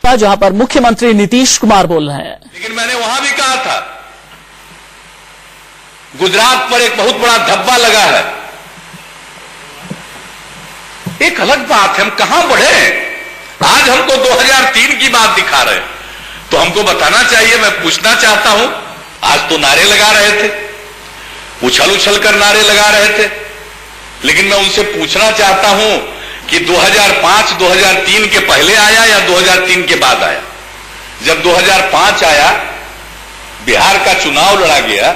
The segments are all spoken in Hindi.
जहां पर मुख्यमंत्री नीतीश कुमार बोल रहे हैं। लेकिन मैंने वहां भी कहा था, गुजरात पर एक बहुत बड़ा धब्बा लगा है। एक अलग बात है, हम कहां बढ़े हैं। आज हमको 2003 की बात दिखा रहे हैं, तो हमको बताना चाहिए। मैं पूछना चाहता हूं, आज तो नारे लगा रहे थे, उछल उछल कर नारे लगा रहे थे, लेकिन मैं उनसे पूछना चाहता हूं कि 2005-2003 के पहले आया या 2003 के बाद आया। जब 2005 आया, बिहार का चुनाव लड़ा गया,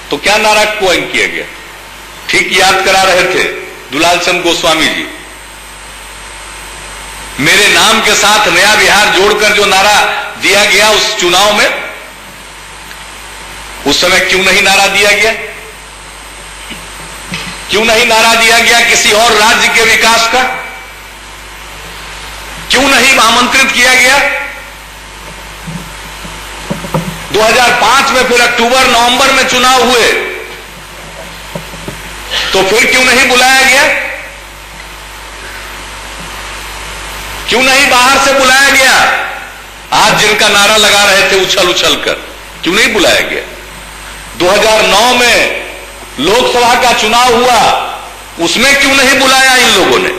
तो क्या नारा कोइन किया गया? ठीक याद करा रहे थे दुलाल चंद गोस्वामी जी। मेरे नाम के साथ नया बिहार जोड़कर जो नारा दिया गया उस चुनाव में, उस समय क्यों नहीं नारा दिया गया? क्यों नहीं नारा दिया गया किसी और राज्य के विकास का? क्यों नहीं आमंत्रित किया गया? 2005 में फिर अक्टूबर नवंबर में चुनाव हुए, तो फिर क्यों नहीं बुलाया गया? क्यों नहीं बाहर से बुलाया गया? आज जिनका नारा लगा रहे थे उछल उछल कर, क्यों नहीं बुलाया गया? 2009 में लोकसभा का चुनाव हुआ, उसमें क्यों नहीं बुलाया इन लोगों ने?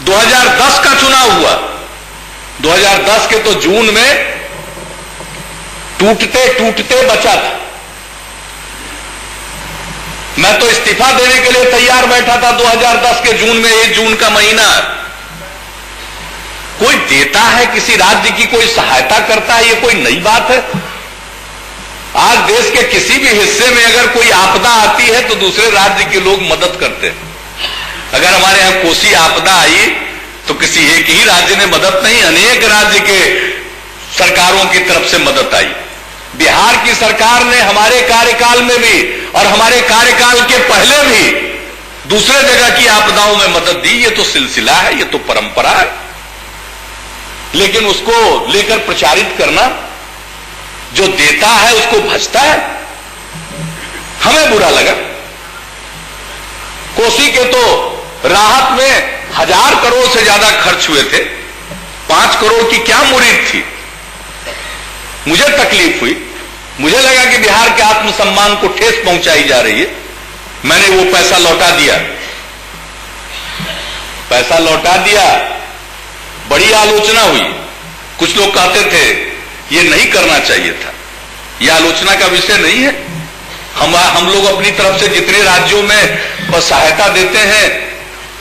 2010 का चुनाव हुआ, 2010 के तो जून में टूटते टूटते बचा था। मैं तो इस्तीफा देने के लिए तैयार बैठा था 2010 के जून में, 1 जून का महीना। कोई देता है, किसी राज्य की कोई सहायता करता है, ये कोई नई बात है? आज देश के किसी भी हिस्से में अगर कोई आपदा आती है तो दूसरे राज्य के लोग मदद करते हैं। अगर हमारे यहां कोसी आपदा आई तो किसी एक ही राज्य ने मदद नहीं, अनेक राज्य के सरकारों की तरफ से मदद आई। बिहार की सरकार ने हमारे कार्यकाल में भी और हमारे कार्यकाल के पहले भी दूसरे जगह की आपदाओं में मदद दी। ये तो सिलसिला है, ये तो परंपरा है। लेकिन उसको लेकर प्रचारित करना, जो देता है उसको भजता है, हमें बुरा लगा। कोसी के तो राहत में 1000 करोड़ से ज्यादा खर्च हुए थे, 5 करोड़ की क्या मुरीद थी? मुझे तकलीफ हुई, मुझे लगा कि बिहार के आत्मसम्मान को ठेस पहुंचाई जा रही है। मैंने वो पैसा लौटा दिया, पैसा लौटा दिया। बड़ी आलोचना हुई, कुछ लोग कहते थे ये नहीं करना चाहिए था। यह आलोचना का विषय नहीं है। हम लोग अपनी तरफ से जितने राज्यों में सहायता देते हैं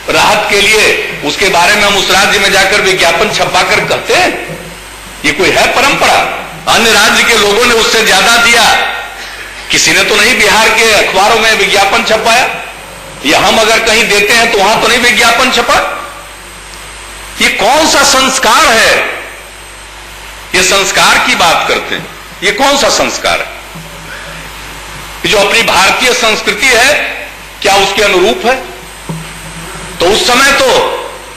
राहत के लिए, उसके बारे में हम उस राज्य में जाकर विज्ञापन छपाकर कहते हैं। ये कोई है परंपरा? अन्य राज्य के लोगों ने उससे ज्यादा दिया, किसी ने तो नहीं बिहार के अखबारों में विज्ञापन छपाया। या हम अगर कहीं देते हैं तो वहां तो नहीं विज्ञापन छपा। ये कौन सा संस्कार है? ये संस्कार की बात करते हैं, ये कौन सा संस्कार है? जो अपनी भारतीय संस्कृति है, क्या उसके अनुरूप है? तो उस समय तो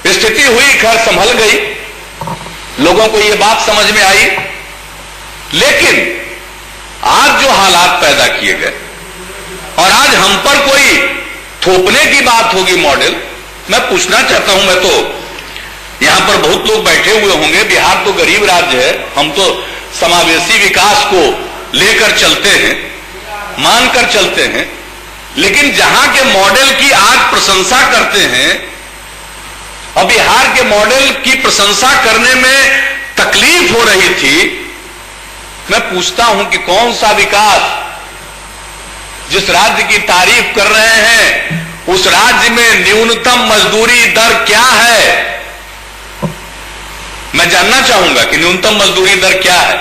स्थिति हुई, खैर संभल गई, लोगों को यह बात समझ में आई। लेकिन आज जो हालात पैदा किए गए और आज हम पर कोई थोपने की बात होगी मॉडल, मैं पूछना चाहता हूं। मैं तो यहां पर बहुत लोग बैठे हुए होंगे, बिहार तो गरीब राज्य है, हम तो समावेशी विकास को लेकर चलते हैं, मानकर चलते हैं। लेकिन जहां के मॉडल की आज प्रशंसा करते हैं और बिहार के मॉडल की प्रशंसा करने में तकलीफ हो रही थी, मैं पूछता हूं कि कौन सा विकास? जिस राज्य की तारीफ कर रहे हैं उस राज्य में न्यूनतम मजदूरी दर क्या है? मैं जानना चाहूंगा कि न्यूनतम मजदूरी दर क्या है।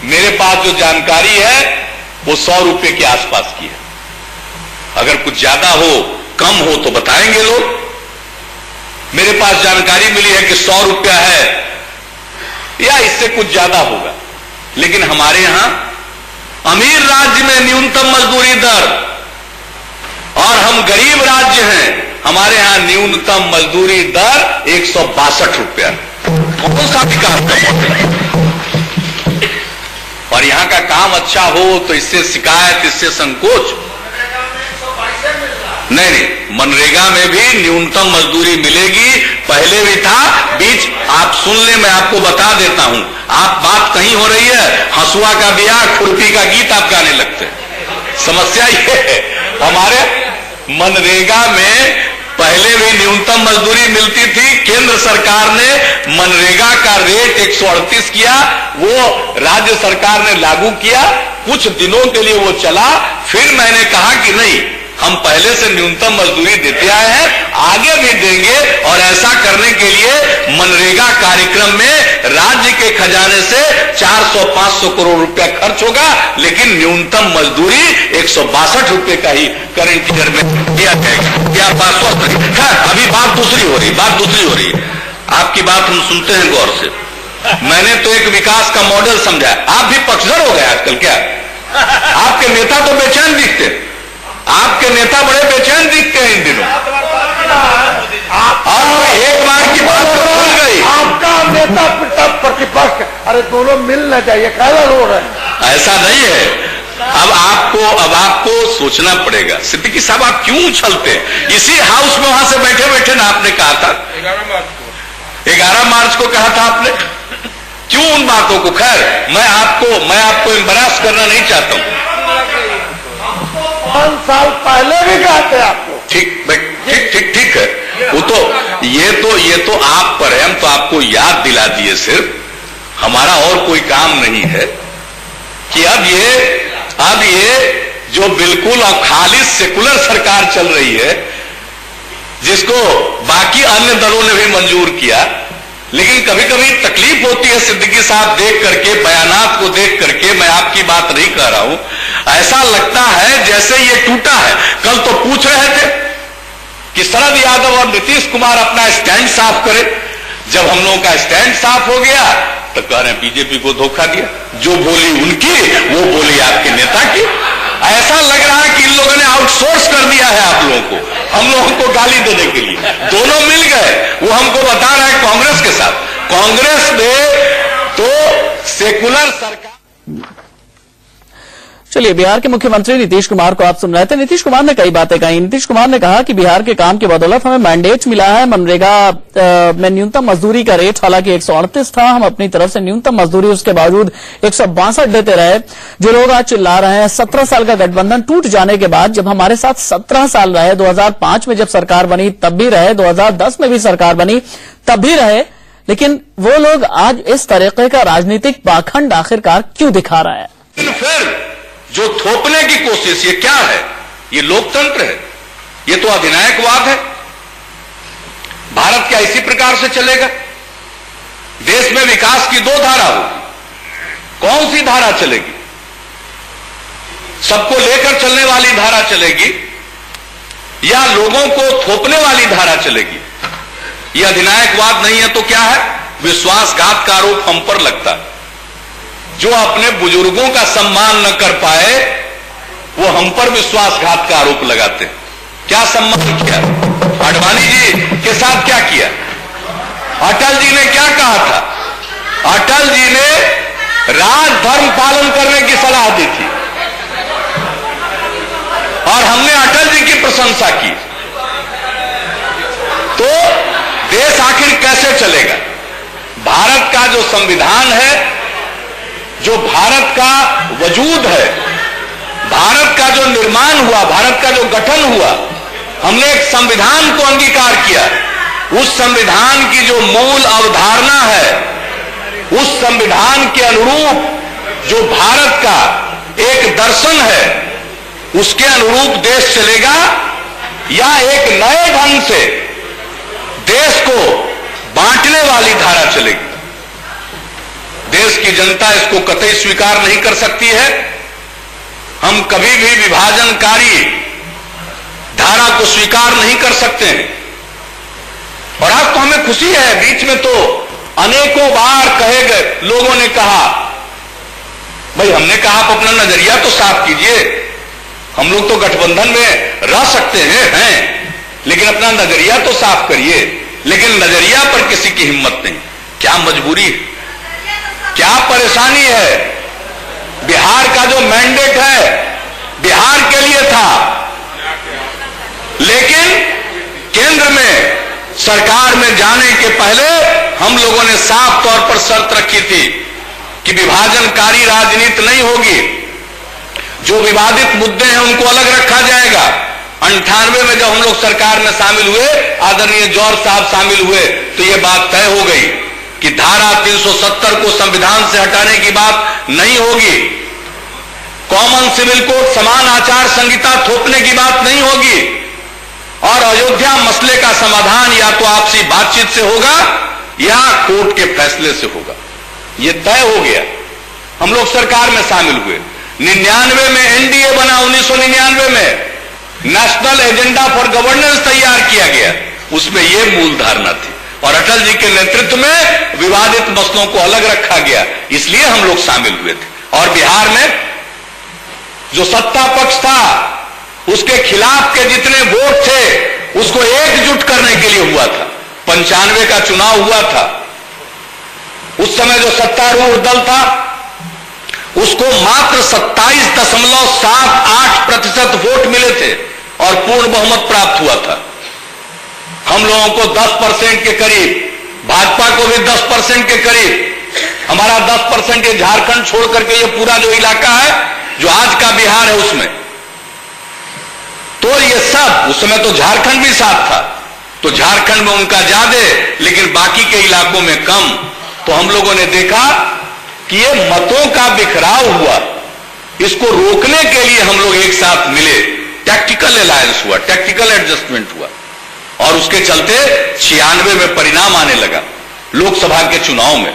मेरे पास जो जानकारी है वो 100 रुपए के आसपास की है। अगर कुछ ज्यादा हो, कम हो तो बताएंगे लोग। मेरे पास जानकारी मिली है कि 100 रुपया है या इससे कुछ ज्यादा होगा। लेकिन हमारे यहां अमीर राज्य में न्यूनतम मजदूरी दर, और हम गरीब राज्य हैं, हमारे यहां न्यूनतम मजदूरी दर 162 रुपया। कौन सा विकास का मॉडल है? और यहां का काम अच्छा हो तो इससे शिकायत, इससे संकोच नहीं। मनरेगा में भी न्यूनतम मजदूरी मिलेगी, पहले भी था, बीच आप सुन ले, मैं आपको बता देता हूं। आप बात कहीं हो रही है, हंसुआ का ब्याह, खुरपी का गीत आप गाने लगते हैं। समस्या ये है, हमारे मनरेगा में पहले भी न्यूनतम मजदूरी मिलती थी। केंद्र सरकार ने मनरेगा का रेट 138 किया, वो राज्य सरकार ने लागू किया, कुछ दिनों के लिए वो चला, फिर मैंने कहा कि नहीं, हम पहले से न्यूनतम मजदूरी देते आए हैं, आगे भी देंगे, और ऐसा करने के लिए मनरेगा कार्यक्रम में राज्य के खजाने से 400-500 करोड़ रुपया खर्च होगा, लेकिन न्यूनतम मजदूरी 162 रुपए का ही करंट ईयर में दिया जाएगा। क्या बात स्वस्थ रही? खैर, अभी बात दूसरी हो रही है। आपकी बात हम सुनते हैं गौर से। मैंने तो एक विकास का मॉडल समझा। आप भी पक्षधर हो गए आजकल क्या? आपके नेता तो बेचैन दिखते, आपके नेता बड़े बेचैन दिखते हैं इन दिनों। और एक बार की बात भूल गई, आपका नेता प्रतिपक्ष, अरे दोनों मिलना चाहिए, कैसा हो रहा है? ऐसा नहीं है। अब आपको सोचना पड़ेगा। सिद्दीकी साहब, आप क्यों उछलते? इसी हाउस में वहां से बैठे बैठे ना आपने कहा था 11 मार्च को कहा था आपने, क्यों उन बातों को? खैर, मैं आपको एम्बरास करना नहीं चाहता हूं। 5 साल पहले भी कहते आपको। ठीक है, वो तो ये तो आप पर है, हम तो आपको याद दिला दिए सिर्फ। हमारा और कोई काम नहीं है कि अब ये जो बिल्कुल और खालिस सेकुलर सरकार चल रही है, जिसको बाकी अन्य दलों ने भी मंजूर किया, लेकिन कभी कभी तकलीफ होती है सिद्दीकी साहब देख करके, बयानात को देख करके। मैं आपकी बात नहीं कह रहा हूं, ऐसा लगता है जैसे ये टूटा है। कल तो पूछ रहे थे कि शरद यादव और नीतीश कुमार अपना स्टैंड साफ करें। जब हम लोगों का स्टैंड साफ हो गया तो कह रहे हैं बीजेपी को धोखा दिया, जो बोली उनकी वो बोली आपके नेता की। ऐसा लग रहा है कि इन लोगों ने आउटसोर्स कर दिया है आप लोगों को, हम लोगों को गाली देने के लिए। दोनों मिल गए, वो हमको बता रहे हैं कांग्रेस के साथ। कांग्रेस ने तो सेकुलर सरकार। चलिए, बिहार के मुख्यमंत्री नीतीश कुमार को आप सुन रहे थे। नीतीश कुमार ने कई बातें कही। नीतीश कुमार ने कहा कि बिहार के काम की बदौलत हमें मैंडेट मिला है। मनरेगा में न्यूनतम मजदूरी का रेट हालांकि 138 था, हम अपनी तरफ से न्यूनतम मजदूरी उसके बावजूद 162 देते रहे। जो लोग आज चिल्ला रहे हैं 17 साल का गठबंधन टूट जाने के बाद, जब हमारे साथ 17 साल रहे, 2005 में जब सरकार बनी तब भी रहे, 2010 में भी सरकार बनी तब भी रहे, लेकिन वो लोग आज इस तरीके का राजनीतिक पाखंड आखिरकार क्यों दिखा रहा है? फिर जो थोपने की कोशिश, ये क्या है? ये लोकतंत्र है, ये तो अधिनायकवाद है। भारत क्या इसी प्रकार से चलेगा? देश में विकास की 2 धारा होगी, कौन सी धारा चलेगी? सबको लेकर चलने वाली धारा चलेगी या लोगों को थोपने वाली धारा चलेगी? यह अधिनायकवाद नहीं है तो क्या है? विश्वासघात का आरोप हम पर लगता है। जो अपने बुजुर्गों का सम्मान न कर पाए, वो हम पर विश्वासघात का आरोप लगाते हैं। क्या सम्मान किया? आडवाणी जी के साथ क्या किया? अटल जी ने क्या कहा था? अटल जी ने राजधर्म पालन करने की सलाह दी थी और हमने अटल जी की प्रशंसा की। तो देश आखिर कैसे चलेगा? भारत का जो संविधान है, जो भारत का वजूद है, भारत का जो निर्माण हुआ, भारत का जो गठन हुआ, हमने एक संविधान को अंगीकार किया। उस संविधान की जो मूल अवधारणा है, उस संविधान के अनुरूप जो भारत का एक दर्शन है, उसके अनुरूप देश चलेगा या एक नए ढंग से देश को बांटने वाली धारा चलेगी? देश की जनता इसको कतई स्वीकार नहीं कर सकती है। हम कभी भी विभाजनकारी धारा को स्वीकार नहीं कर सकते हैं। और आज तो हमें खुशी है, बीच में तो अनेकों बार कहे गए, लोगों ने कहा, भाई हमने कहा आप अपना नजरिया तो साफ कीजिए, हम लोग तो गठबंधन में रह सकते हैं, लेकिन अपना नजरिया तो साफ करिए। लेकिन नजरिया पर किसी की हिम्मत नहीं। क्या मजबूरी है, क्या परेशानी है? बिहार का जो मैंडेट है बिहार के लिए था, लेकिन केंद्र में सरकार में जाने के पहले हम लोगों ने साफ तौर पर शर्त रखी थी कि विभाजनकारी राजनीति नहीं होगी, जो विवादित मुद्दे हैं उनको अलग रखा जाएगा। 98 में जब हम लोग सरकार में शामिल हुए, आदरणीय जौहर साहब शामिल हुए, तो यह बात तय हो गई कि धारा 370 को संविधान से हटाने की बात नहीं होगी, कॉमन सिविल कोड समान आचार संहिता थोपने की बात नहीं होगी, और अयोध्या मसले का समाधान या तो आपसी बातचीत से होगा या कोर्ट के फैसले से होगा। यह तय हो गया। हम लोग सरकार में शामिल हुए। 99 में एनडीए बना, 1999 में नेशनल एजेंडा फॉर गवर्नेंस तैयार किया गया, उसमें यह मूल धारणा थी, और अटल जी के नेतृत्व में विवादित मसलों को अलग रखा गया, इसलिए हम लोग शामिल हुए थे। और बिहार में जो सत्ता पक्ष था, उसके खिलाफ के जितने वोट थे उसको एकजुट करने के लिए हुआ था। 95 का चुनाव हुआ था, उस समय जो सत्तारूढ़ दल था उसको मात्र 27.78% वोट मिले थे और पूर्ण बहुमत प्राप्त हुआ था। हम लोगों को 10% के करीब, भाजपा को भी 10% के करीब, हमारा 10% ये झारखंड छोड़ करके ये पूरा जो इलाका है जो आज का बिहार है उसमें, तो ये सब, उस समय तो झारखंड भी साथ था, तो झारखंड में उनका ज्यादा, लेकिन बाकी के इलाकों में कम। तो हम लोगों ने देखा कि ये मतों का बिखराव हुआ, इसको रोकने के लिए हम लोग एक साथ मिले, टैक्टिकल अलायंस हुआ, टैक्टिकल एडजस्टमेंट हुआ, और उसके चलते 96 में परिणाम आने लगा लोकसभा के चुनाव में।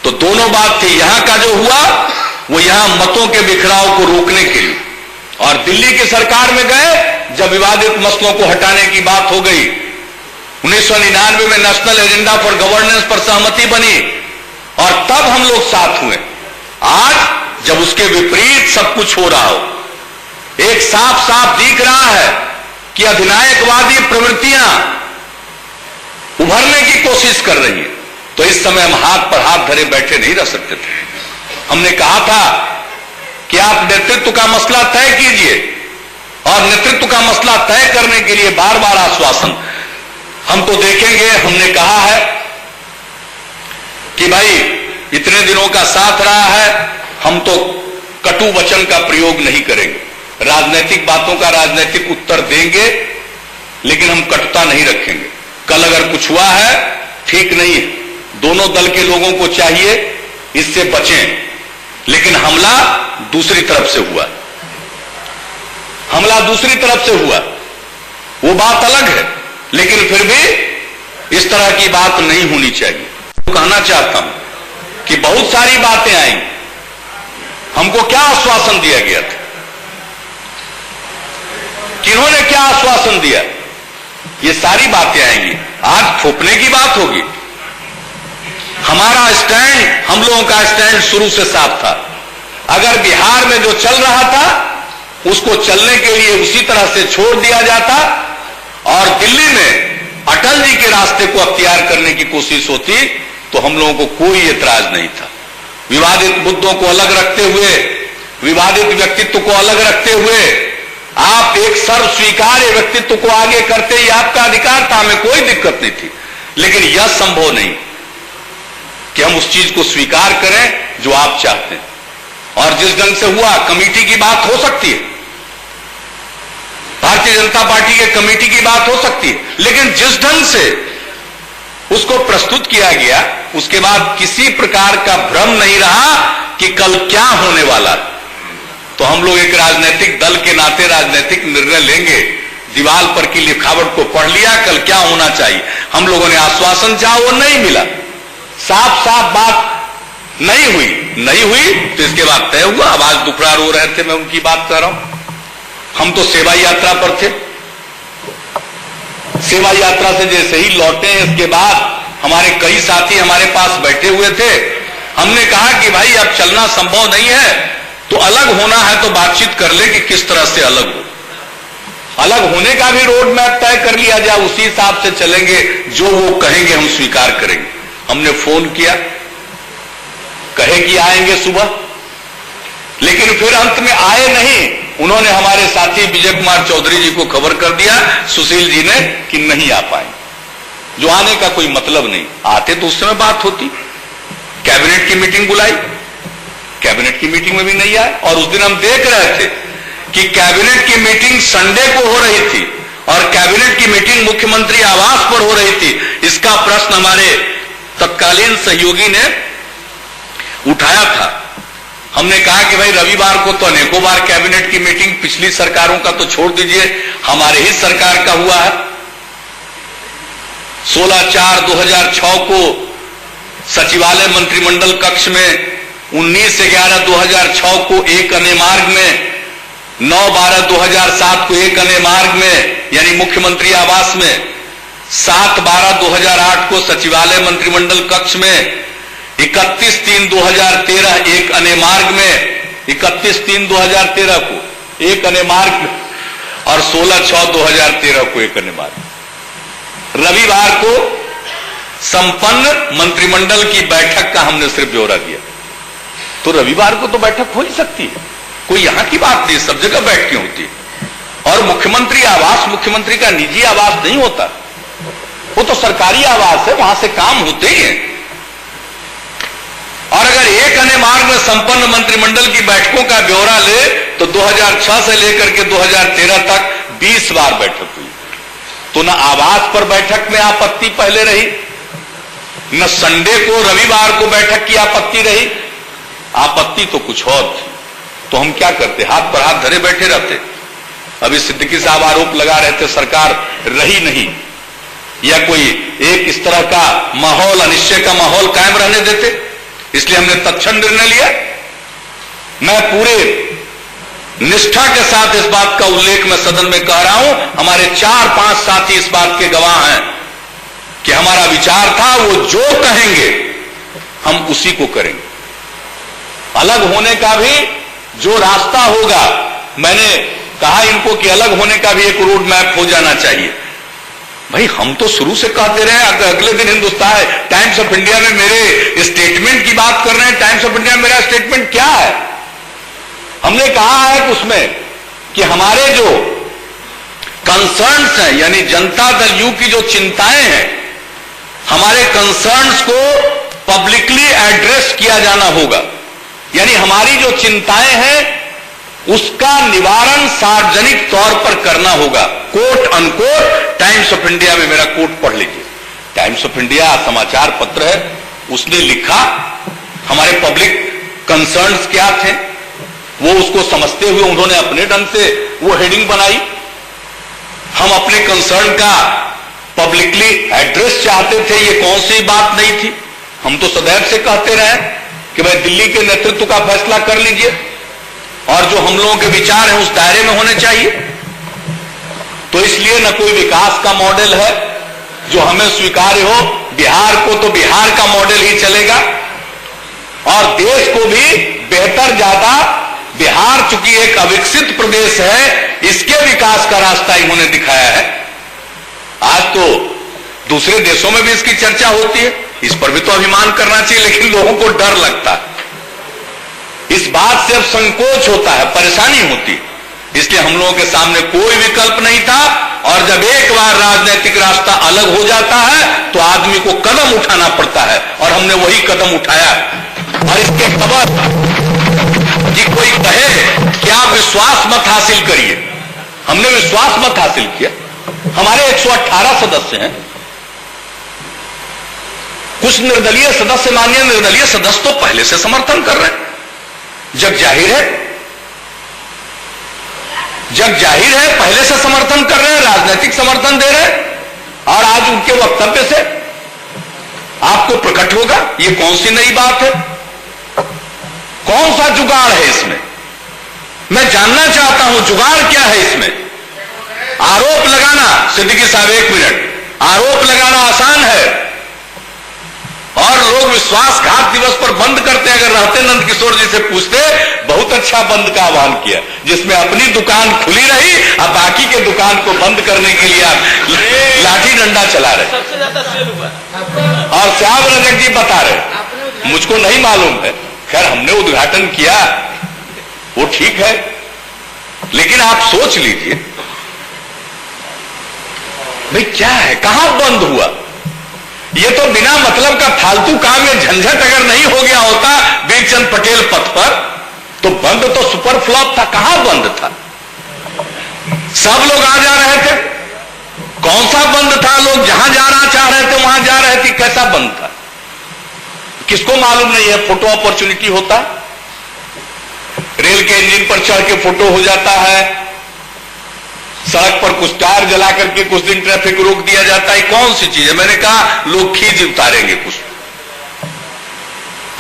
तो दोनों बात थी, यहां का जो हुआ वो यहां मतों के बिखराव को रोकने के लिए, और दिल्ली की सरकार में गए जब विवादित मसलों को हटाने की बात हो गई। 1999 में नेशनल एजेंडा फॉर गवर्नेंस पर सहमति बनी, और तब हम लोग साथ हुए। आज जब उसके विपरीत सब कुछ हो रहा हो, एक साफ साफ दिख रहा है कि अधिनायकवादी प्रवृत्तियां उभरने की कोशिश कर रही हैं, तो इस समय हम हाथ पर हाथ धरे बैठे नहीं रह सकते थे। हमने कहा था कि आप नेतृत्व का मसला तय कीजिए, और नेतृत्व का मसला तय करने के लिए बार बार आश्वासन हम तो देखेंगे। हमने कहा है कि भाई इतने दिनों का साथ रहा है, हम तो कटु वचन का प्रयोग नहीं करेंगे, राजनीतिक बातों का राजनीतिक उत्तर देंगे, लेकिन हम कटुता नहीं रखेंगे। कल अगर कुछ हुआ है ठीक नहीं है, दोनों दल के लोगों को चाहिए इससे बचें, लेकिन हमला दूसरी तरफ से हुआ, हमला दूसरी तरफ से हुआ, वो बात अलग है, लेकिन फिर भी इस तरह की बात नहीं होनी चाहिए। कहना चाहता हूं कि बहुत सारी बातें आई, हमको क्या आश्वासन दिया गया था, किन्होंने क्या आश्वासन दिया, ये सारी बातें आएंगी। आज थोपने की बात होगी। हमारा स्टैंड, हम लोगों का स्टैंड शुरू से साफ था। अगर बिहार में जो चल रहा था उसको चलने के लिए उसी तरह से छोड़ दिया जाता, और दिल्ली में अटल जी के रास्ते को अख्तियार करने की कोशिश होती, तो हम लोगों को कोई एतराज नहीं था। विवादित मुद्दों को अलग रखते हुए, विवादित व्यक्तित्व को अलग रखते हुए, आप एक सर्व स्वीकार्य व्यक्तित्व को आगे करते ही आपका अधिकार था, हमें कोई दिक्कत नहीं थी। लेकिन यह संभव नहीं कि हम उस चीज को स्वीकार करें जो आप चाहते हैं। और जिस ढंग से हुआ, कमेटी की बात हो सकती है, भारतीय जनता पार्टी के कमेटी की बात हो सकती है, लेकिन जिस ढंग से उसको प्रस्तुत किया गया, उसके बाद किसी प्रकार का भ्रम नहीं रहा कि कल क्या होने वाला। तो हम लोग एक राजनीतिक दल के नाते राजनीतिक निर्णय लेंगे, दीवार पर की लिखावट को पढ़ लिया, कल क्या होना चाहिए। हम लोगों ने आश्वासन चाहा, वो नहीं मिला, साफ साफ बात नहीं हुई, तो इसके बाद तय हुआ। अब आज दुखड़ा रो रहे थे, मैं उनकी बात कर रहा हूं। हम तो सेवा यात्रा पर थे, सेवा यात्रा से जैसे ही लौटे, इसके बाद हमारे कई साथी हमारे पास बैठे हुए थे। हमने कहा कि भाई अब चलना संभव नहीं है, तो अलग होना है तो बातचीत कर ले कि किस तरह से अलग हो। अलग होने का भी रोड मैप तय कर लिया जाए, उसी हिसाब से चलेंगे, जो वो कहेंगे हम स्वीकार करेंगे। हमने फोन किया, कहे कि आएंगे सुबह, लेकिन फिर अंत में आए नहीं। उन्होंने हमारे साथी विजय कुमार चौधरी जी को खबर कर दिया, सुशील जी ने, कि नहीं आ पाए। जो आने का कोई मतलब नहीं। आते तो उस समय बात होती। कैबिनेट की मीटिंग बुलाई, कैबिनेट की मीटिंग में भी नहीं आए। और उस दिन हम देख रहे थे कि कैबिनेट की मीटिंग संडे को हो रही थी और कैबिनेट की मीटिंग मुख्यमंत्री आवास पर हो रही थी। इसका प्रश्न हमारे तत्कालीन सहयोगी ने उठाया था। हमने कहा कि भाई रविवार को तो अनेकों बार कैबिनेट की मीटिंग, पिछली सरकारों का तो छोड़ दीजिए, हमारे ही सरकार का हुआ है। 16/4/2006 को सचिवालय मंत्रिमंडल कक्ष में, 19/11/2006 को एक अन्य मार्ग में, 9/12/2007 को एक अन्य मार्ग में यानी मुख्यमंत्री आवास में, 7/12/2008 को सचिवालय मंत्रिमंडल कक्ष में, 31/3/2013 एक अन्य मार्ग में, 31/3/2013 को एक अन्य मार्ग में और 16/6/2013 को एक अन्य मार्ग। रविवार को संपन्न मंत्रिमंडल की बैठक का हमने सिर्फ ब्यौरा दिया। तो रविवार को तो बैठक हो ही सकती है, कोई यहां की बात नहीं, सब जगह बैठकें होती है। और मुख्यमंत्री आवास मुख्यमंत्री का निजी आवास नहीं होता, वो तो सरकारी आवास है, वहां से काम होते ही हैं। और अगर एक अन्य मार्ग में संपन्न मंत्रिमंडल की बैठकों का ब्यौरा ले तो 2006 से लेकर के 2013 तक 20 बार बैठक हुई। तो न आवास पर बैठक में आपत्ति पहले रही, न संडे को रविवार को बैठक की आपत्ति रही, आपत्ति तो कुछ और थी। तो हम क्या करते, हाथ पर हाथ धरे बैठे रहते। अभी सिद्दीकी साहब आरोप लगा रहे थे सरकार रही नहीं, या कोई एक इस तरह का माहौल, अनिश्चय का माहौल कायम रहने देते, इसलिए हमने तत्क्षण निर्णय लिया। मैं पूरे निष्ठा के साथ इस बात का उल्लेख मैं सदन में कह रहा हूं, हमारे 4-5 साथी इस बात के गवाह हैं कि हमारा विचार था वो जो कहेंगे हम उसी को करेंगे। अलग होने का भी जो रास्ता होगा, मैंने कहा इनको कि अलग होने का भी एक रोड मैप हो जाना चाहिए। भाई हम तो शुरू से कहते रहे, अगले दिन हिंदुस्तान टाइम्स ऑफ इंडिया में मेरे स्टेटमेंट की बात कर रहे हैं। टाइम्स ऑफ इंडिया में मेरा स्टेटमेंट क्या है? हमने कहा है उसमें कि हमारे जो कंसर्न्स हैं, यानी जनता दल यू की जो चिंताएं हैं, हमारे कंसर्न्स को पब्लिकली एड्रेस किया जाना होगा। यानी हमारी जो चिंताएं हैं उसका निवारण सार्वजनिक तौर पर करना होगा। Quote unquote times of India में मेरा कोट पढ़ लीजिए। टाइम्स ऑफ इंडिया समाचार पत्र है, उसने लिखा हमारे पब्लिक कंसर्न्स क्या थे, वो उसको समझते हुए उन्होंने अपने ढंग से वो हेडिंग बनाई। हम अपने कंसर्न का पब्लिकली एड्रेस चाहते थे, ये कौन सी बात नहीं थी। हम तो सदैव से कहते रहे कि भाई दिल्ली के नेतृत्व का फैसला कर लीजिए और जो हम लोगों के विचार हैं उस दायरे में होने चाहिए। तो इसलिए न कोई विकास का मॉडल है जो हमें स्वीकार्य हो, बिहार को तो बिहार का मॉडल ही चलेगा और देश को भी बेहतर ज्यादा, बिहार चूंकि एक अविकसित प्रदेश है, इसके विकास का रास्ता इन्होंने दिखाया है। आज तो दूसरे देशों में भी इसकी चर्चा होती है, इस पर भी तो अभिमान करना चाहिए, लेकिन लोगों को डर लगता है, इस बात से अब संकोच होता है, परेशानी होती है। इसलिए हम लोगों के सामने कोई विकल्प नहीं था और जब एक बार राजनीतिक रास्ता अलग हो जाता है तो आदमी को कदम उठाना पड़ता है और हमने वही कदम उठाया। और इसके खबर कि कोई कहे कि आप विश्वास मत हासिल करिए, हमने विश्वास मत हासिल किया। हमारे 118 सदस्य हैं, कुछ निर्दलीय सदस्य, माननीय निर्दलीय सदस्य तो पहले से समर्थन कर रहे हैं, जग जाहिर है, जग जाहिर है, पहले से समर्थन कर रहे हैं, राजनीतिक समर्थन दे रहे हैं। और आज उनके वक्तव्य से आपको प्रकट होगा ये कौन सी नई बात है, कौन सा जुगाड़ है इसमें। मैं जानना चाहता हूं जुगाड़ क्या है इसमें। आरोप लगाना, सिद्दीकी साहब एक मिनट, आरोप लगाना आसान है और लोग विश्वासघात दिवस पर बंद करते। अगर रहते नंद किशोर जी से पूछते, बहुत अच्छा बंद का आह्वान किया, जिसमें अपनी दुकान खुली रही और बाकी के दुकान को बंद करने के लिए आप लाठी डंडा चला रहे। सबसे ज्यादा सेल हुआ और श्याम रजक जी बता रहे, मुझको नहीं मालूम है, खैर हमने उद्घाटन किया वो ठीक है, लेकिन आप सोच लीजिए भाई क्या है, कहां बंद हुआ। ये तो बिना मतलब का फालतू काम या झंझट अगर नहीं हो गया होता वीरचंद पटेल पथ पर, तो बंद तो सुपर फ्लॉप था। कहां बंद था? सब लोग आ जा रहे थे। कौन सा बंद था? लोग जहां जाना चाह रहे थे वहां जा रहे थे। कैसा बंद था किसको मालूम नहीं है। फोटो अपॉर्चुनिटी होता, रेल के इंजन पर चढ़ के फोटो हो जाता है, सड़क पर कुछ टायर जला करके कुछ दिन ट्रैफिक रोक दिया जाता है। कौन सी चीज है? मैंने कहा लोग खींच उतारेंगे कुछ।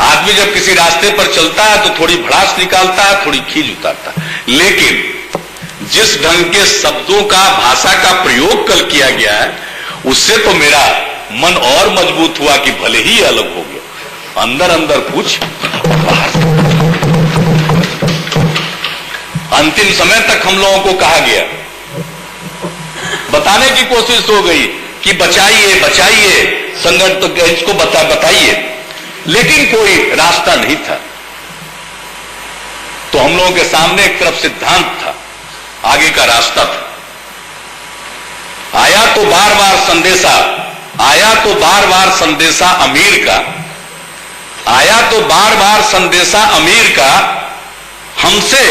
आदमी जब किसी रास्ते पर चलता है तो थोड़ी भड़ास निकालता है, थोड़ी खींच उतारता है। लेकिन जिस ढंग के शब्दों का, भाषा का प्रयोग कल किया गया है, उससे तो मेरा मन और मजबूत हुआ कि भले ही अलग हो गया, अंदर अंदर कुछ बाहर। अंतिम समय तक हम लोगों को कहा गया, बताने की कोशिश हो गई कि बचाइए बचाइए, संगठन तो इसको बताइए, लेकिन कोई रास्ता नहीं था। तो हम लोगों के सामने एक तरफ सिद्धांत था, आगे का रास्ता था। आया तो बार बार संदेशा, आया तो बार बार संदेशा अमीर का, आया तो बार बार संदेशा अमीर का, हमसे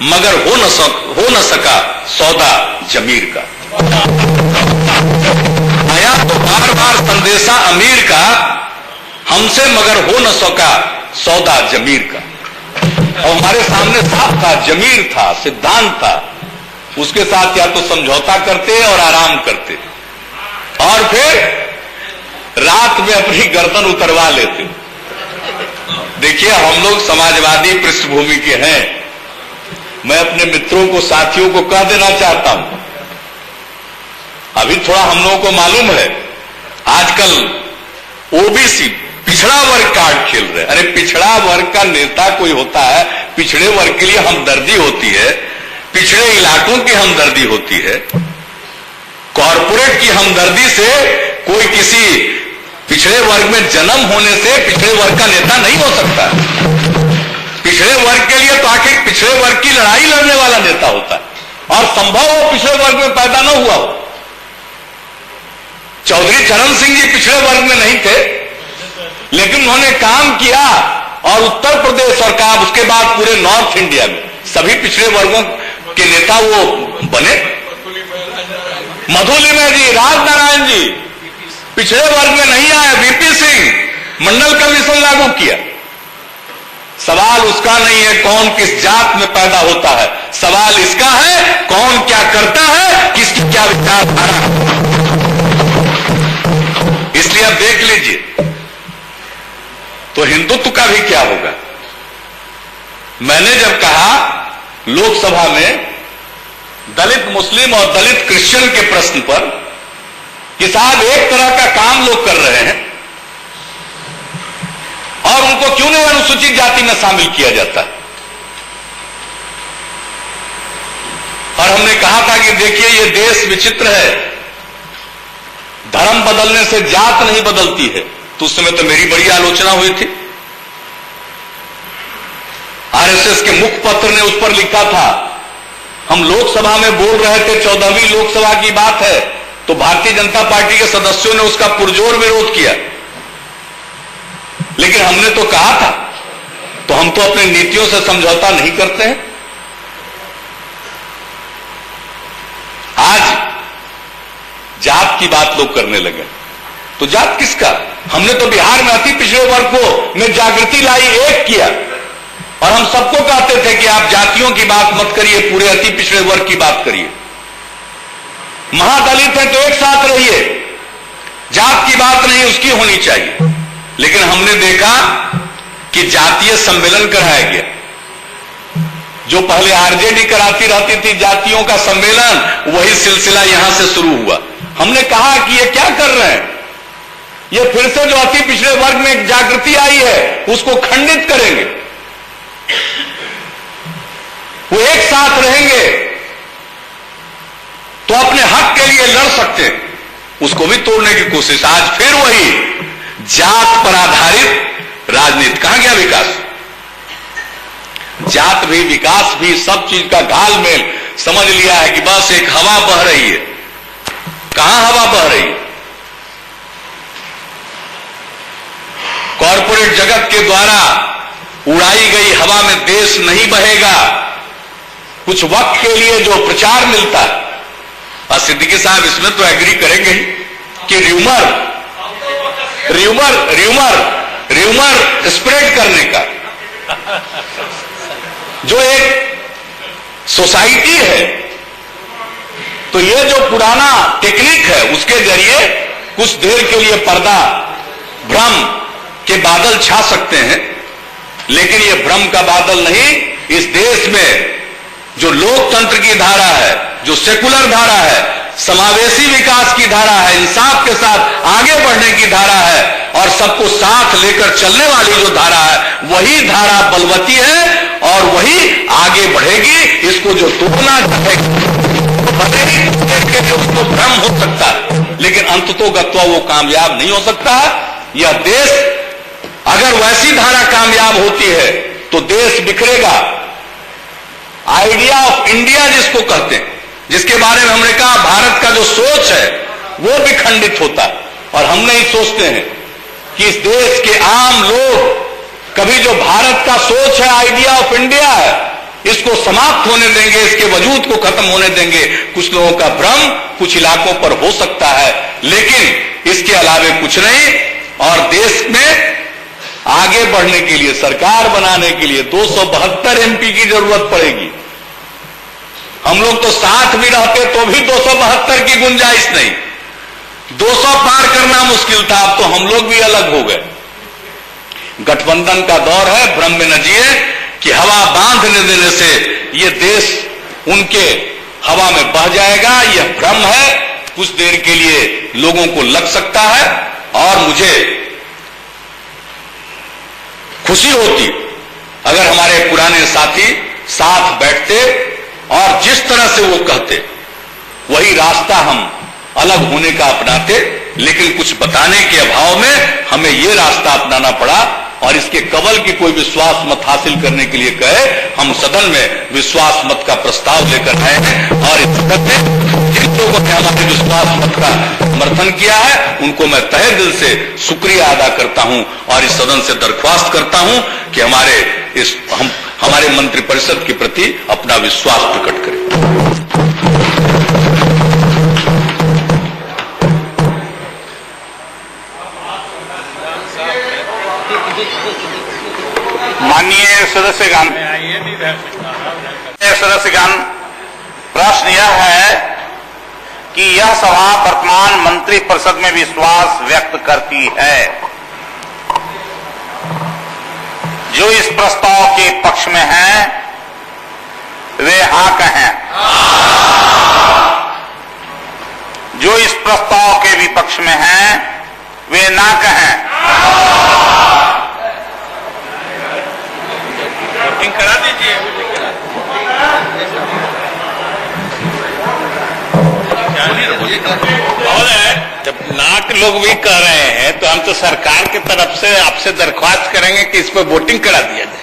मगर हो न सका सौदा जमीर का। आया तो बार बार संदेशा अमीर का, हमसे मगर हो न सका सौदा जमीर का। और हमारे सामने साफ था, जमीर था, सिद्धांत था। उसके साथ या तो समझौता करते और आराम करते, और फिर रात में अपनी गर्दन उतरवा लेते। देखिए, हम लोग समाजवादी पृष्ठभूमि के हैं। मैं अपने मित्रों को, साथियों को कह देना चाहता हूं, अभी थोड़ा हम लोगों को मालूम है, आजकल ओबीसी पिछड़ा वर्ग कार्ड खेल रहे। अरे पिछड़ा वर्ग का नेता कोई होता है, पिछड़े वर्ग के लिए हमदर्दी होती है, पिछड़े इलाकों की हमदर्दी होती है। कॉरपोरेट की हमदर्दी से कोई किसी पिछड़े वर्ग में जन्म होने से पिछड़े वर्ग का नेता नहीं हो सकता। पिछड़े वर्ग के लिए तो आखिर पिछड़े वर्ग की लड़ाई लड़ने वाला नेता होता है, और संभव हो पिछड़े वर्ग में पैदा न हुआ हो। चौधरी चरण सिंह जी पिछड़े वर्ग में नहीं थे, लेकिन उन्होंने काम किया, और उत्तर प्रदेश और कहा उसके बाद पूरे नॉर्थ इंडिया में सभी पिछड़े वर्गों के नेता वो बने। मधुलिमय जी, राजनारायण जी पिछड़े वर्ग में नहीं आए, वीपी सिंह मंडल कमीशन लागू किया। सवाल उसका नहीं है कौन किस जात में पैदा होता है, सवाल इसका है कौन क्या करता है, किसकी क्या विचारधारा है। इसलिए अब देख लीजिए तो हिंदुत्व का भी क्या होगा। मैंने जब कहा लोकसभा में दलित मुस्लिम और दलित क्रिश्चियन के प्रश्न पर कि साहब एक तरह का काम लोग कर रहे हैं और उनको क्यों नहीं अनुसूचित जाति में शामिल किया जाता, और हमने कहा था कि देखिए ये देश विचित्र है, धर्म बदलने से जात नहीं बदलती है। तो उस समय तो मेरी बड़ी आलोचना हुई थी। आरएसएस के मुखपत्र ने उस पर लिखा था, हम लोकसभा में बोल रहे थे, 14वीं लोकसभा की बात है, तो भारतीय जनता पार्टी के सदस्यों ने उसका पुरजोर विरोध किया। लेकिन हमने तो कहा था, तो हम तो अपनी नीतियों से समझौता नहीं करते हैं। आज जात की बात लोग करने लगे, तो जात किसका? हमने तो बिहार में अति पिछड़े वर्ग को में जागृति लाई, एक किया, और हम सबको कहते थे कि आप जातियों की बात मत करिए, पूरे अति पिछड़े वर्ग की बात करिए। महादलित है तो एक साथ रहिए, जात की बात नहीं उसकी होनी चाहिए। लेकिन हमने देखा कि जातीय सम्मेलन कराया गया, जो पहले आरजेडी कराती रहती थी जातियों का सम्मेलन, वही सिलसिला यहां से शुरू हुआ। हमने कहा कि ये क्या कर रहे हैं, ये फिर से जो अति पिछड़े वर्ग में एक जागृति आई है उसको खंडित करेंगे। वो एक साथ रहेंगे तो अपने हक के लिए लड़ सकते हैं, उसको भी तोड़ने की कोशिश। आज फिर वही जात पर आधारित राजनीति। कहां गया विकास? जात भी, विकास भी, सब चीज का घालमेल समझ लिया है कि बस एक हवा बह रही है। कहां हवा बह रही है? कॉरपोरेट जगत के द्वारा उड़ाई गई हवा में देश नहीं बहेगा। कुछ वक्त के लिए जो प्रचार मिलता है, और सिद्दीकी साहब इसमें तो एग्री करेंगे कि र्यूमर स्प्रेड करने का जो एक सोसाइटी है, तो ये जो पुराना टेक्निक है उसके जरिए कुछ देर के लिए पर्दा भ्रम के बादल छा सकते हैं, लेकिन ये भ्रम का बादल नहीं। इस देश में जो लोकतंत्र की धारा है, जो सेकुलर धारा है, समावेशी विकास की धारा है, इंसाफ के साथ आगे बढ़ने की धारा है और सबको साथ लेकर चलने वाली जो धारा है, वही धारा बलवती है और वही आगे बढ़ेगी। इसको जो तोड़ना चाहेगा उसको भ्रम हो सकता है, लेकिन अंततोगत्वा वो कामयाब नहीं हो सकता। यह देश अगर वैसी धारा कामयाब होती है तो देश बिखरेगा। आइडिया ऑफ इंडिया जिसको कहते हैं, जिसके बारे में हमने कहा भारत का जो सोच है वो भी खंडित होता है, और हम नहीं सोचते हैं कि इस देश के आम लोग कभी जो भारत का सोच है, आइडिया ऑफ इंडिया है, इसको समाप्त होने देंगे, इसके वजूद को खत्म होने देंगे। कुछ लोगों का भ्रम कुछ इलाकों पर हो सकता है, लेकिन इसके अलावे कुछ नहीं। और देश में आगे बढ़ने के लिए, सरकार बनाने के लिए 272 एमपी की जरूरत पड़ेगी। हम लोग तो साथ भी रहते तो भी 272 की गुंजाइश नहीं, 200 पार करना मुश्किल था। अब तो हम लोग भी अलग हो गए। गठबंधन का दौर है, भ्रम में न जिए कि हवा बांधने देने से ये देश उनके हवा में बह जाएगा। यह भ्रम है, कुछ देर के लिए लोगों को लग सकता है। और मुझे खुशी होती अगर हमारे पुराने साथी साथ बैठते और जिस तरह से वो कहते वही रास्ता हम अलग होने का अपनाते, लेकिन कुछ बताने के अभाव में हमें ये रास्ता अपनाना पड़ा। और इसके कवल की कोई विश्वास मत हासिल करने के लिए कहे, हम सदन में विश्वास मत का प्रस्ताव लेकर आए हैं। और इस सदन में जिन लोगों ने हमारे विश्वास मत का समर्थन किया है उनको मैं तहे दिल से शुक्रिया अदा करता हूं और इस सदन से दरख्वास्त करता हूं कि हमारे मंत्रिपरिषद के प्रति अपना विश्वास प्रकट करें। माननीय सदस्यगण, प्रश्न यह है कि यह सभा वर्तमान मंत्रिपरिषद में विश्वास व्यक्त करती है। जो इस प्रस्ताव के पक्ष में हैं वे हाँ कहें, जो इस प्रस्ताव के विपक्ष में हैं वे ना कहें। करा दीजिए। जब नाक लोग भी कह रहे हैं तो हम तो सरकार की तरफ से आपसे दरख्वास्त करेंगे कि इस पर वोटिंग करा दिया जाए।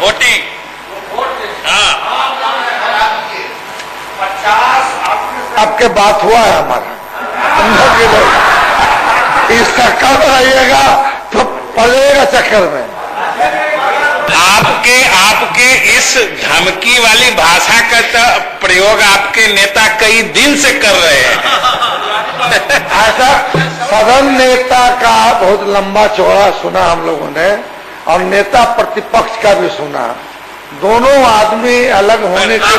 वोटिंग हाँ, 50 आपके बात हुआ है हमारा, इसका कब आइएगा तो पड़ेगा चक्कर में। आपके इस धमकी वाली भाषा का तो प्रयोग आपके नेता कई दिन से कर रहे हैं। ऐसा सदन नेता का बहुत लंबा चौड़ा सुना हम लोगों ने, और नेता प्रतिपक्ष का भी सुना। दोनों आदमी अलग होने के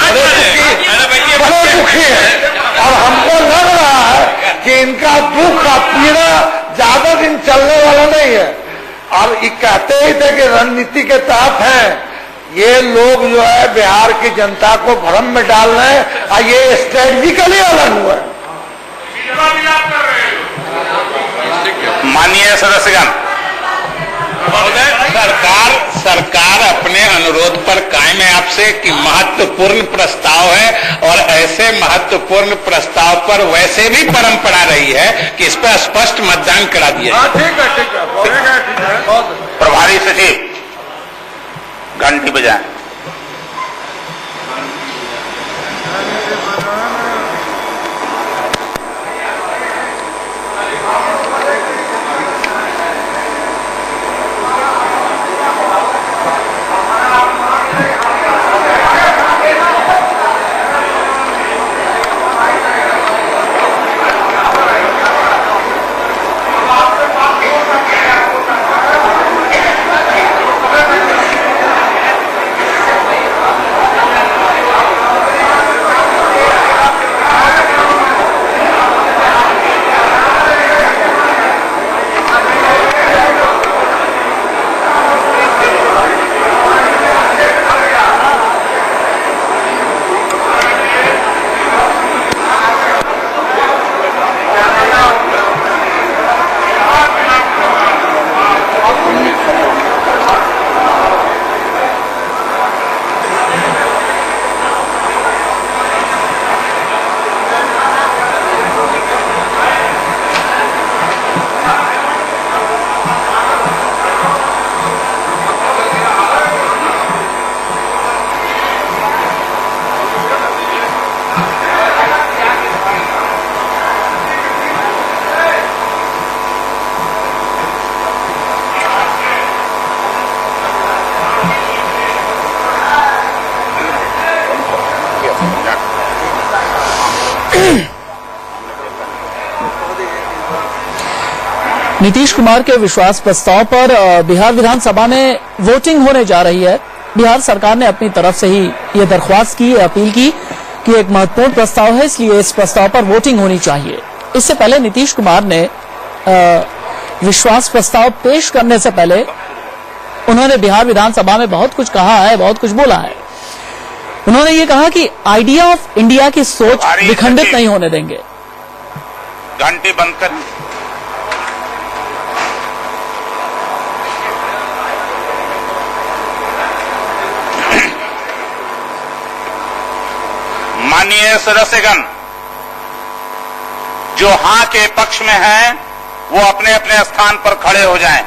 बड़े दुखी हैं, और हमको लग रहा है कि इनका दुख का पीड़ा ज्यादा दिन चलने वाला नहीं है। और ये कहते ही थे कि रणनीति के तहत है, ये लोग जो है बिहार की जनता को भ्रम में डाल रहे हैं, और ये स्ट्रेटेजिकली अलग हुआ है। माननीय सदस्यगण, सरकार अपने अनुरोध पर कायम है आपसे कि महत्वपूर्ण प्रस्ताव है, और ऐसे महत्वपूर्ण प्रस्ताव पर वैसे भी परंपरा रही है कि इस पर स्पष्ट मतदान करा दिया। ठीक है। प्रभारी सचिव घंटी बजाएं। नीतीश कुमार के विश्वास प्रस्ताव पर बिहार विधानसभा में वोटिंग होने जा रही है। बिहार सरकार ने अपनी तरफ से ही ये दरख्वास्त की, अपील की कि एक महत्वपूर्ण प्रस्ताव है, इसलिए इस प्रस्ताव पर वोटिंग होनी चाहिए। इससे पहले नीतीश कुमार ने विश्वास प्रस्ताव पेश करने से पहले उन्होंने बिहार विधानसभा में बहुत कुछ कहा है, बहुत कुछ बोला है। उन्होंने ये कहा कि आइडिया ऑफ इंडिया की सोच विखंडित नहीं होने देंगे। घंटी बंद कर। माननीय सदस्यगण, जो हां के पक्ष में हैं, वो अपने अपने स्थान पर खड़े हो जाएं।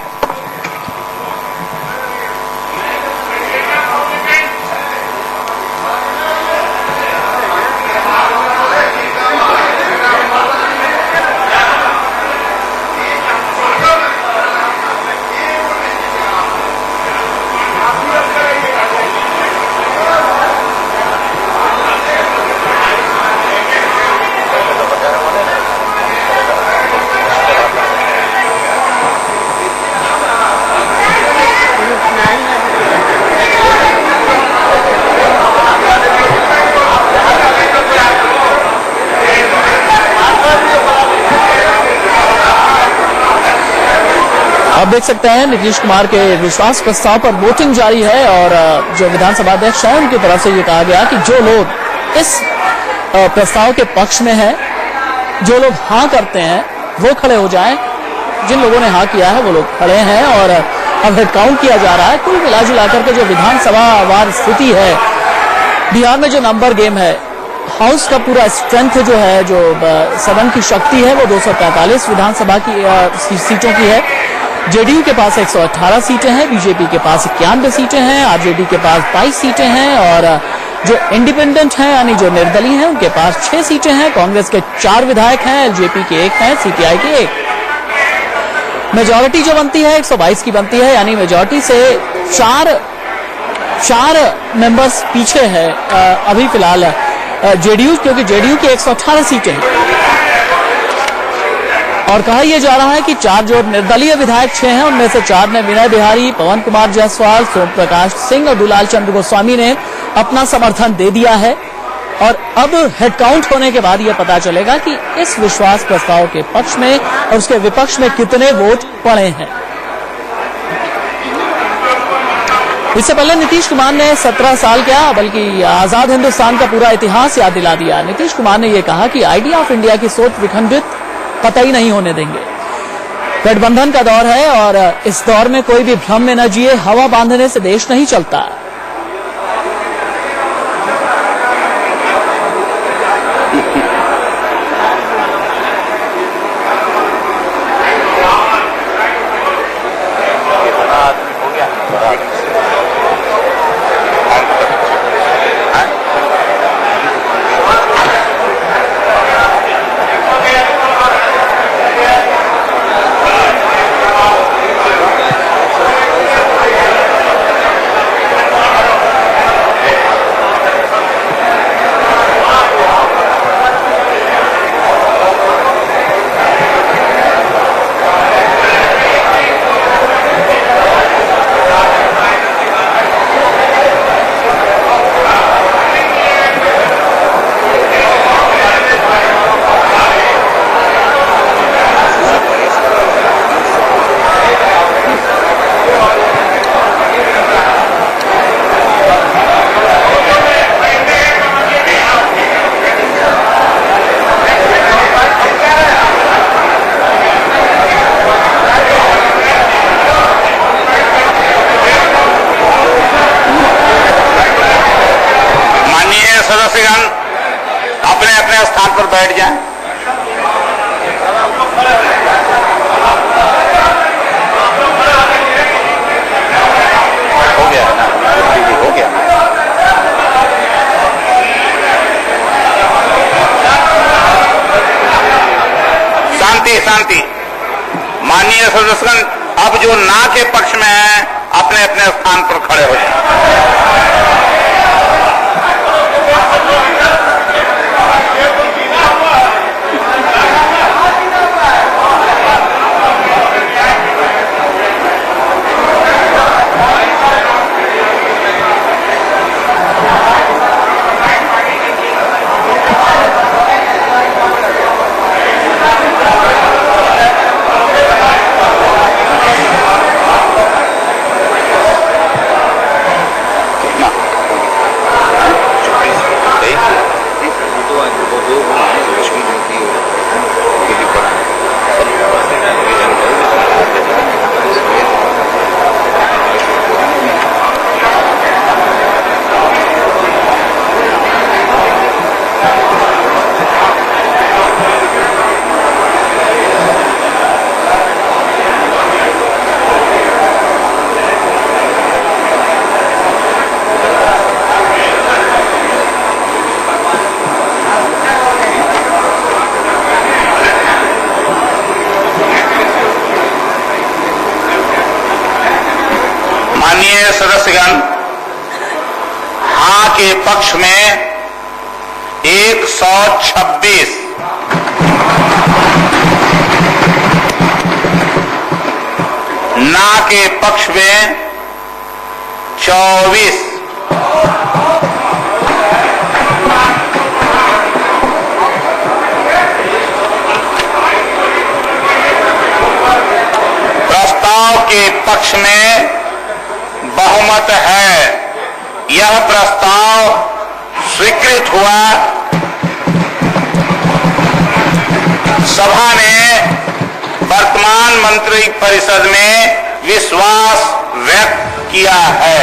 आप देख सकते हैं नीतीश कुमार के विश्वास प्रस्ताव पर वोटिंग जारी है और जो विधानसभा अध्यक्ष है उनकी तरफ से ये कहा गया कि जो लोग इस प्रस्ताव के पक्ष में हैं, जो लोग हाँ करते हैं वो खड़े हो जाएं। जिन लोगों ने हाँ किया है वो लोग खड़े हैं और अब हेड काउंट किया जा रहा है। कुल मिला कर के जो विधानसभा वार स्थिति है, बिहार में जो नंबर गेम है, हाउस का पूरा स्ट्रेंथ जो है, जो सदन की शक्ति है, वो 245 विधानसभा की सीटों की है। जेडीयू के पास 118 सीटें हैं, बीजेपी के पास 91 सीटें हैं, आरजेडी के पास 22 सीटें हैं और जो इंडिपेंडेंट हैं यानी जो निर्दलीय हैं उनके पास 6 सीटें हैं। कांग्रेस के 4 विधायक हैं, एलजेपी के 1 हैं, सीपीआई के 1। मेजॉरिटी जो बनती है 122 की बनती है, यानी मेजॉरिटी से 4 मेंबर्स पीछे है अभी फिलहाल जेडीयू, क्योंकि जेडीयू की 118 सीटें हैं। और कहा यह जा रहा है कि 4 जो निर्दलीय विधायक 6 हैं, उनमें से 4 ने विनय बिहारी, पवन कुमार जायसवाल, सोम प्रकाश सिंह और दुलाल चंद्र गोस्वामी ने अपना समर्थन दे दिया है। और अब हेड काउंट होने के बाद यह पता चलेगा कि इस विश्वास प्रस्ताव के पक्ष में और उसके विपक्ष में कितने वोट पड़े हैं। इससे पहले नीतीश कुमार ने 17 साल क्या बल्कि आजाद हिंदुस्तान का पूरा इतिहास याद दिला दिया। नीतीश कुमार ने यह कहा कि आइडिया ऑफ इंडिया की सोच विखंडित कतई नहीं होने देंगे। गठबंधन का दौर है और इस दौर में कोई भी भ्रम में न जिए। हवा बांधने से देश नहीं चलता। अपने अपने स्थान पर बैठ जाएं। हो गया ना, हो गया। शांति शांति। माननीय सदस्यगण, अब जो ना के पक्ष में है अपने अपने स्थान पर खड़े हो जाएं। माननीय सदस्यगण, हाँ के पक्ष में 126, ना के पक्ष में 24, प्रस्ताव के पक्ष में बहुमत है। यह प्रस्ताव स्वीकृत हुआ। सभा ने वर्तमान मंत्रिपरिषद में विश्वास व्यक्त किया है।